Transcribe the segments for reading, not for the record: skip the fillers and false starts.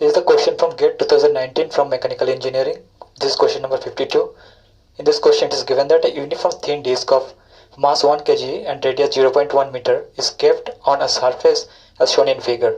This is the question from GATE 2019 from Mechanical Engineering. This is question number 52. In this question it is given that a uniform thin disk of mass 1 kg and radius 0.1 meter is kept on a surface as shown in figure.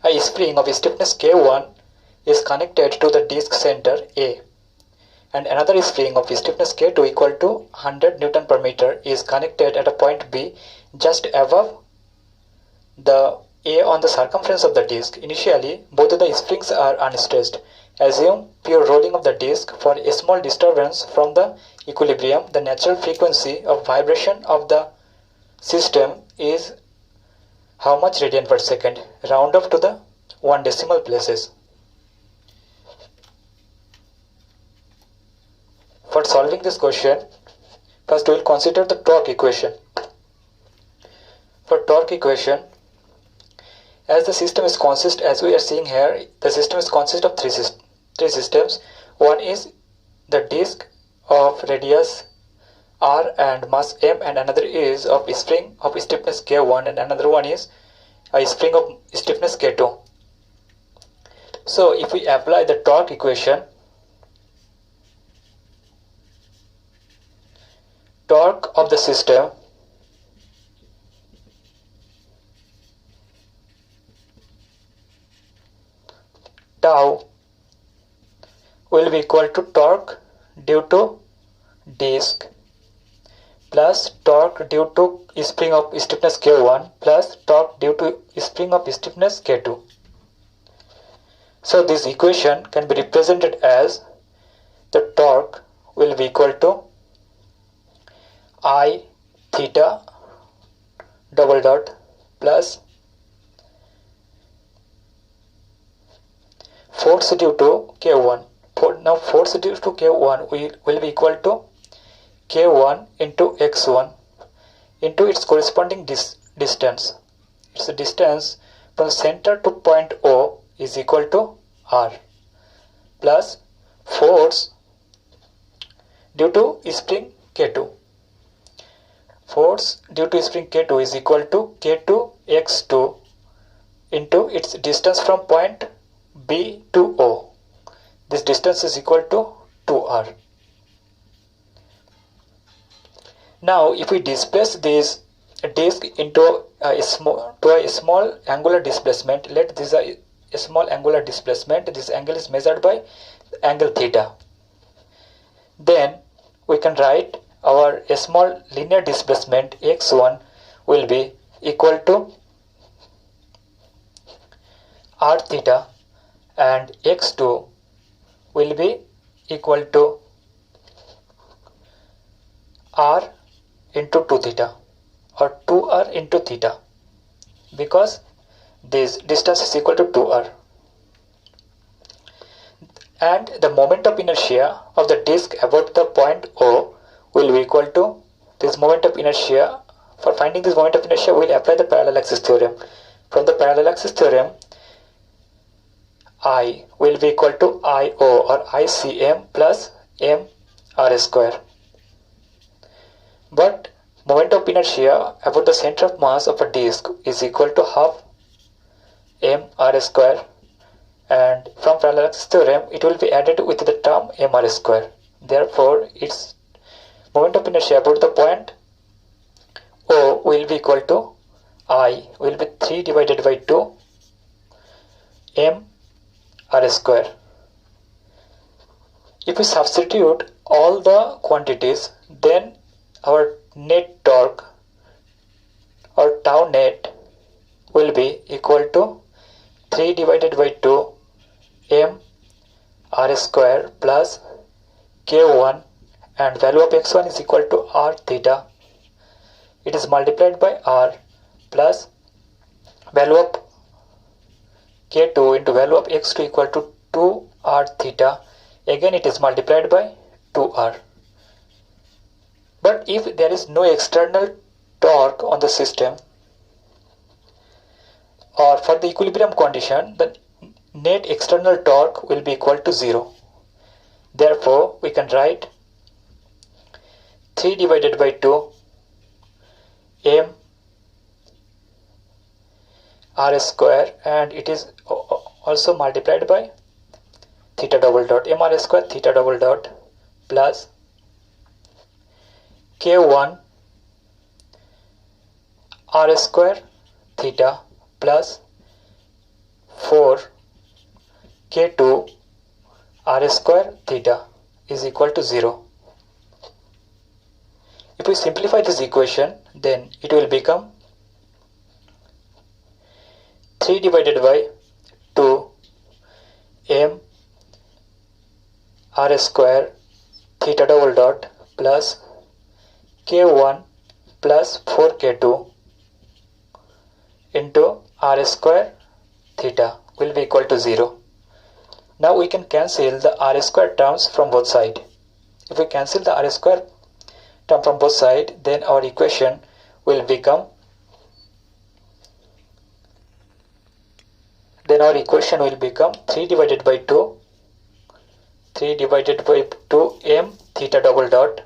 A spring of stiffness K1 is connected to the disk center A, and another spring of stiffness K2 equal to 100 Newton per meter is connected at a point B just above the A on the circumference of the disk. Initially, both of the springs are unstressed. Assume pure rolling of the disk for a small disturbance from the equilibrium. The natural frequency of vibration of the system is how much radian per second? Round off to the 1 decimal places. For solving this question, first we will consider the torque equation. For torque equation, as the system is consist, as we are seeing here, the system is consist of three systems. One is the disk of radius r and mass m, and another is of spring of stiffness K1, and another one is a spring of stiffness K2. So if we apply the torque equation, torque of the system tau will be equal to torque due to disk plus torque due to spring of stiffness K1 plus torque due to spring of stiffness K2. So this equation can be represented as the torque will be equal to I theta double dot plus force due to K1. Now force due to K1 will be equal to K1 into X1 into its corresponding distance. Its distance from center to point O is equal to R plus force due to spring K2. Force due to spring K2 is equal to K2 X2 into its distance from point B to O. This distance is equal to 2R. Now if we displace this disk into a small angular displacement, let this a small angular displacement, this angle is measured by angle theta. Then we can write our small linear displacement x1 will be equal to r theta and x2 will be equal to r into 2 theta or 2r into theta, because this distance is equal to 2r, and the moment of inertia of the disk about the point O will be equal to this moment of inertia. For finding this moment of inertia, we will apply the parallel axis theorem. From the parallel axis theorem, I will be equal to IO or ICM plus M R square. But moment of inertia about the center of mass of a disk is equal to half M R square, and from parallel axis theorem it will be added with the term M R square. Therefore, its moment of inertia about the point O will be equal to I will be 3 divided by 2 M R square. If we substitute all the quantities, then our net torque or tau net will be equal to 3 divided by 2 M R square plus K1, and value of x1 is equal to r theta. It is multiplied by r plus value of K2 into value of x2 equal to 2r theta. Again it is multiplied by 2r. But if there is no external torque on the system, or for the equilibrium condition, the net external torque will be equal to 0. Therefore, we can write 3 divided by 2 M r square, and it is also multiplied by theta double dot, mr square theta double dot plus k1 r square theta plus 4 k2 r square theta is equal to 0. If we simplify this equation, then it will become 3 divided by 2 m r square theta double dot plus k1 plus 4k2 into r square theta will be equal to 0. Now we can cancel the r square terms from both sides. If we cancel the r square term from both sides, then our equation will become 3 divided by 2 m theta double dot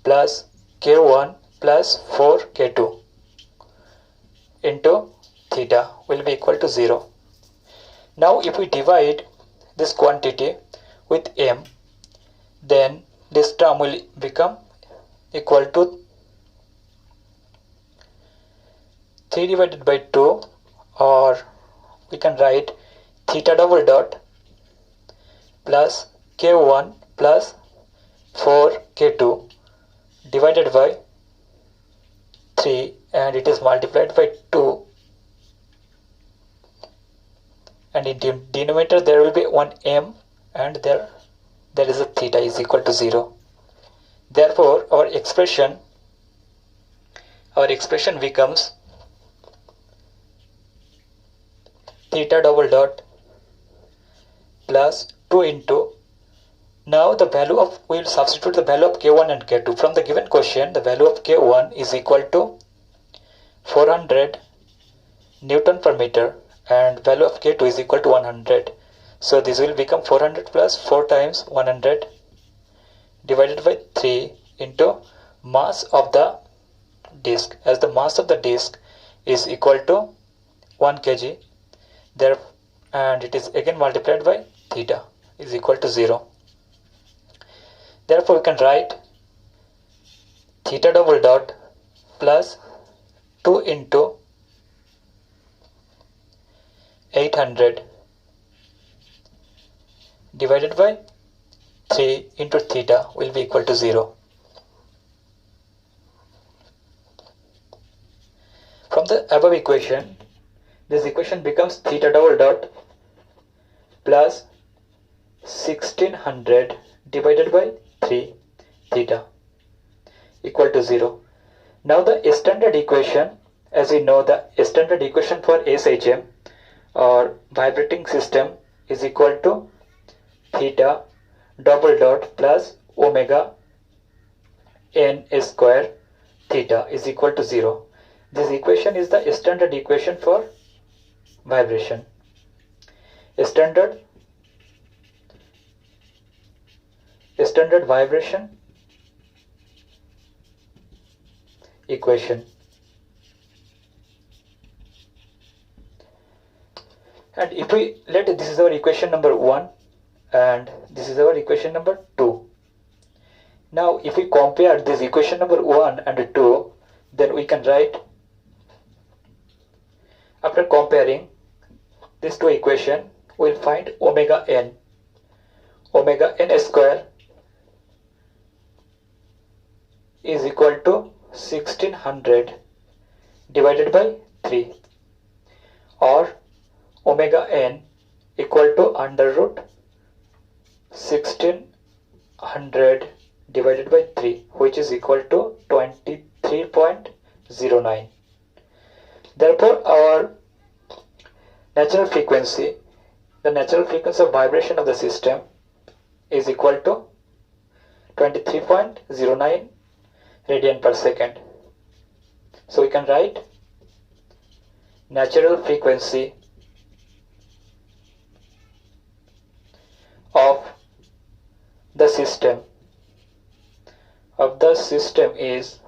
plus k1 plus 4 k2 into theta will be equal to 0. Now if we divide this quantity with m, then this term will become equal to 3 divided by 2, or we can write theta double dot plus k1 plus 4 k2 divided by 3, and it is multiplied by 2, and in denominator there will be 1 m, and there is a theta is equal to 0. Therefore our expression becomes theta double dot plus 2 into, now the value of, we will substitute the value of k1 and k2 from the given question. The value of k1 is equal to 400 Newton per meter and value of k2 is equal to 100. So this will become 400 plus 4 times 100 divided by 3 into mass of the disc, as the mass of the disc is equal to 1 kg there, and it is again multiplied by theta is equal to 0. Therefore we can write theta double dot plus 2 into 800 divided by 3 into theta will be equal to 0. From the above equation, this equation becomes theta double dot plus 1600 divided by 3 theta equal to 0. Now the standard equation, as we know, the standard equation for SHM or vibrating system is equal to theta double dot plus omega n square theta is equal to 0. This equation is the standard equation for vibration. Standard vibration equation. And if we let this is our equation number 1 and this is our equation number 2. Now if we compare this equation number 1 and 2, then we can write, after comparing these two equations, we will find omega n square is equal to 1600 divided by 3, or omega n equal to under root 1600 divided by 3, which is equal to 23.09. Therefore our natural frequency, the natural frequency of vibration of the system is equal to 23.09 radian per second. So we can write natural frequency of the system is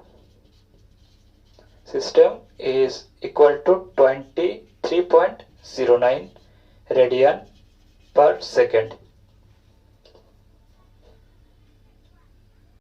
equal to 23.09 3.09 radian per second.